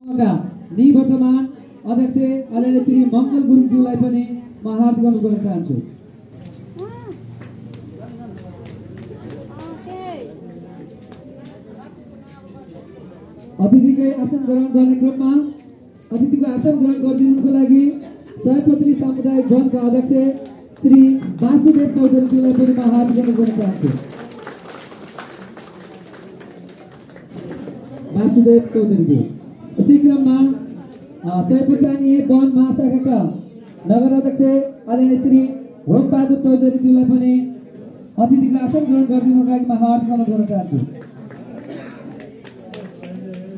निवर्तमान अध्यक्ष आदरणीय श्री मङ्गल गुरुङज्यूलाई पनि म हार्दिक अनुरोध गर्न चाहन्छु। अतिथिकै आसन ग्रहण गर्ने क्रममा अतिथिको आसन ग्रहण गरिदिनुको लागि सयपत्री सामुदायिक वनका अध्यक्ष श्री वासुदेव चौधरीज्यूलाई पनि म हार्दिक अनुरोध गर्न चाहन्छु। वासुदेव चौधरीज्यू। यसै क्रममा सयपत्री वन महाशाखाका नगर अध्यक्ष आदरणीय श्री होमबहादुर चौधरीज्यूलाई पनि अतिथिको आसन ग्रहण गरिदिनुको लागि म हार्दिक अनुरोध गर्न चाहन्छु।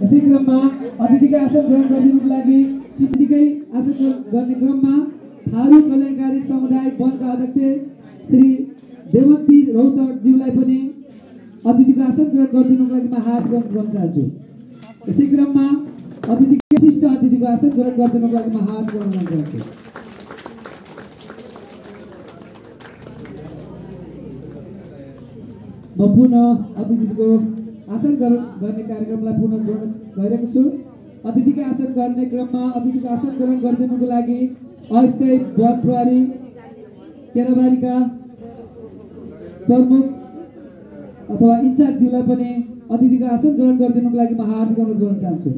यसै क्रममा अतिथिकै आसन ग्रहण गरिदिनुको लागि सिद्धिकै आसन गर्ने क्रममा थारू कल्याणकारी सामुदायिक वनका अध्यक्ष श्री देवन्ती रौतज्यूलाई पनि अतिथिको आसन ग्रहण गरिदिनुको लागि म हार्दिक अनुरोध गर्न चाहन्छु। यसै क्रममा विशिष्ट अतिथिको आसन ग्रहण गरिदिनुको लागि म हार्दिक अनुरोध गर्न चाहन्छु। म पुनः अतिथिको आसन ग्रहण गर्ने कार्यक्रमलाई पुनः जोड्न गइरहेको छु। अतिथिको आसन गर्ने क्रममा अतिथिको आसन ग्रहण गरिदिनुको लागि अस्थायी वन प्रहरी केराबारीका प्रमुख अथवा इन्चार्जज्यूलाई पनि अतिथिको आसन ग्रहण गरिदिनुको लागि म हार्दिक अनुरोध गर्न चाहन्छु।